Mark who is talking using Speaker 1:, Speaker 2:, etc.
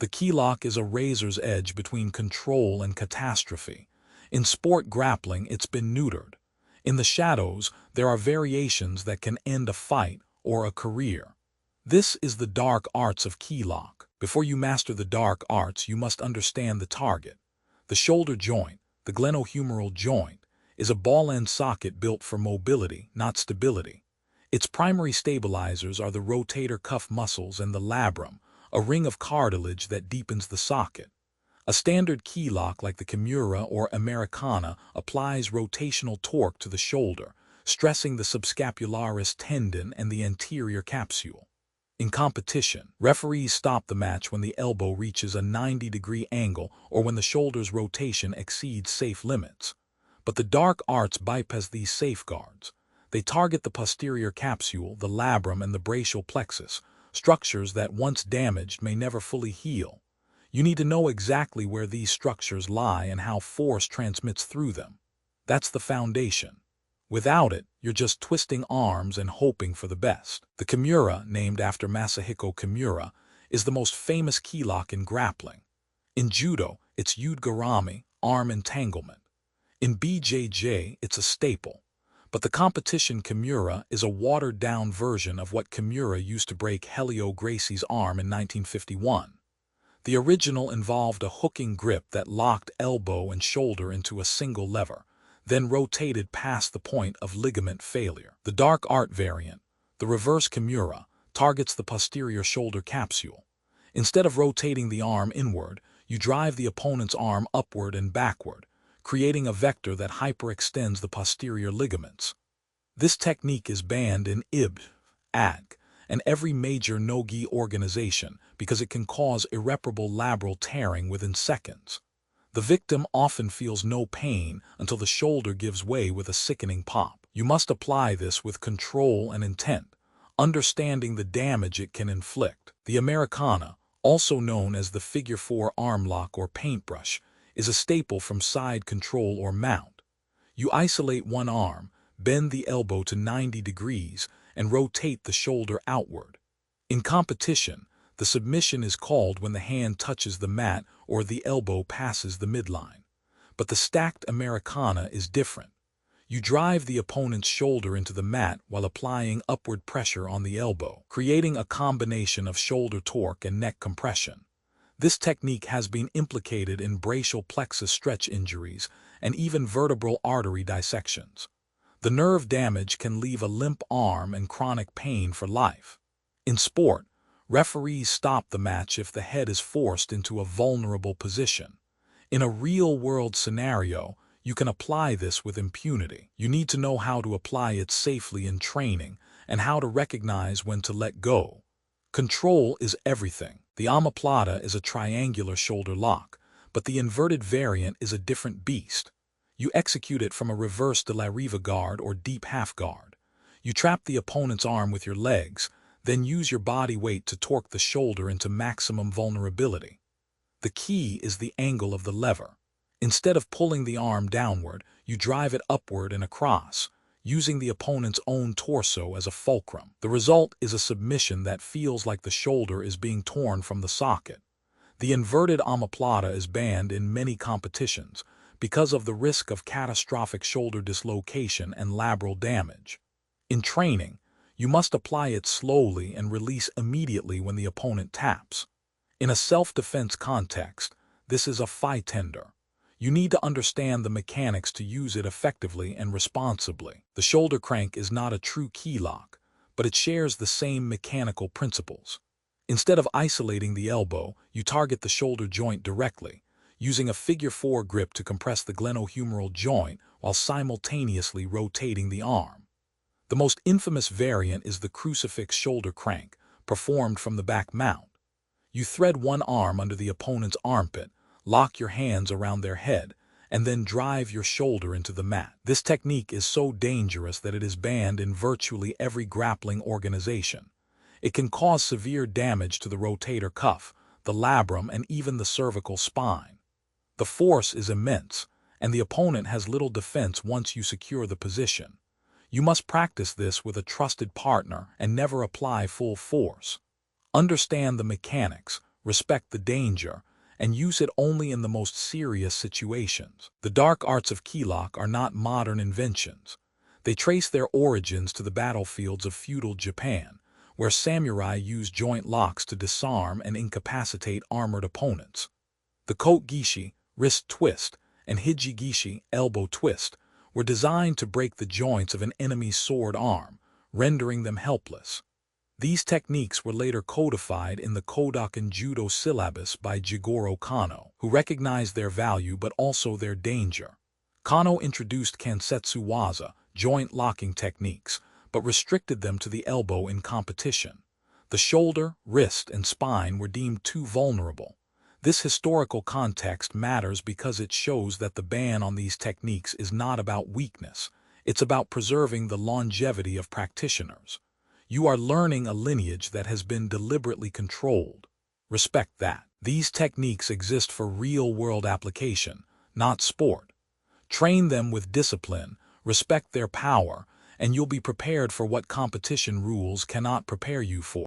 Speaker 1: The keylock is a razor's edge between control and catastrophe. In sport grappling, it's been neutered. In the shadows, there are variations that can end a fight or a career. This is the dark arts of keylock. Before you master the dark arts, you must understand the target. The shoulder joint, the glenohumeral joint, is a ball-end socket built for mobility, not stability. Its primary stabilizers are the rotator cuff muscles and the labrum, a ring of cartilage that deepens the socket. A standard keylock like the Kimura or Americana applies rotational torque to the shoulder, stressing the subscapularis tendon and the anterior capsule. In competition, referees stop the match when the elbow reaches a 90-degree angle or when the shoulder's rotation exceeds safe limits. But the dark arts bypass these safeguards. They target the posterior capsule, the labrum, and the brachial plexus, structures that once damaged may never fully heal. You need to know exactly where these structures lie and how force transmits through them. That's the foundation. Without it, you're just twisting arms and hoping for the best. The Kimura, named after Masahiko Kimura, is the most famous keylock in grappling. In judo, it's Udgarami, arm entanglement. In BJJ, it's a staple. But the competition Kimura is a watered-down version of what Kimura used to break Helio Gracie's arm in 1951. The original involved a hooking grip that locked elbow and shoulder into a single lever, then rotated past the point of ligament failure. The dark art variant, the reverse Kimura, targets the posterior shoulder capsule. Instead of rotating the arm inward, you drive the opponent's arm upward and backward, creating a vector that hyperextends the posterior ligaments. This technique is banned in IB, AG, and every major no-gi organization because it can cause irreparable labral tearing within seconds. The victim often feels no pain until the shoulder gives way with a sickening pop. You must apply this with control and intent, understanding the damage it can inflict. The Americana, also known as the figure 4 arm lock or paintbrush, is a staple from side control or mount. You isolate one arm, bend the elbow to 90 degrees, and rotate the shoulder outward. In competition, the submission is called when the hand touches the mat or the elbow passes the midline. But the stacked Americana is different. You drive the opponent's shoulder into the mat while applying upward pressure on the elbow, creating a combination of shoulder torque and neck compression. This technique has been implicated in brachial plexus stretch injuries and even vertebral artery dissections. The nerve damage can leave a limp arm and chronic pain for life. In sport, referees stop the match if the head is forced into a vulnerable position. In a real-world scenario, you can apply this with impunity. You need to know how to apply it safely in training and how to recognize when to let go. Control is everything. The omoplata is a triangular shoulder lock, but the inverted variant is a different beast. You execute it from a reverse de la riva guard or deep half guard. You trap the opponent's arm with your legs, then use your body weight to torque the shoulder into maximum vulnerability. The key is the angle of the lever. Instead of pulling the arm downward, you drive it upward and across, using the opponent's own torso as a fulcrum. The result is a submission that feels like the shoulder is being torn from the socket. The inverted omoplata is banned in many competitions because of the risk of catastrophic shoulder dislocation and labral damage. In training, you must apply it slowly and release immediately when the opponent taps. In a self-defense context, this is a fight tender. You need to understand the mechanics to use it effectively and responsibly. The shoulder crank is not a true keylock, but it shares the same mechanical principles. Instead of isolating the elbow, you target the shoulder joint directly, using a figure 4 grip to compress the glenohumeral joint while simultaneously rotating the arm. The most infamous variant is the crucifix shoulder crank, performed from the back mount. You thread one arm under the opponent's armpit, lock your hands around their head, and then drive your shoulder into the mat. This technique is so dangerous that it is banned in virtually every grappling organization. It can cause severe damage to the rotator cuff, the labrum, and even the cervical spine. The force is immense, and the opponent has little defense once you secure the position. You must practice this with a trusted partner and never apply full force. Understand the mechanics, respect the danger, and use it only in the most serious situations. The dark arts of Keylock are not modern inventions. They trace their origins to the battlefields of feudal Japan, where samurai used joint locks to disarm and incapacitate armored opponents. The kote-gishi, wrist twist, and hiji-gishi, elbow twist, were designed to break the joints of an enemy's sword arm, rendering them helpless. These techniques were later codified in the Kodokan Judo syllabus by Jigoro Kano, who recognized their value but also their danger. Kano introduced kansetsu waza, joint locking techniques, but restricted them to the elbow in competition. The shoulder, wrist, and spine were deemed too vulnerable. This historical context matters because it shows that the ban on these techniques is not about weakness. It's about preserving the longevity of practitioners. You are learning a lineage that has been deliberately controlled. Respect that. These techniques exist for real-world application, not sport. Train them with discipline, respect their power, and you'll be prepared for what competition rules cannot prepare you for.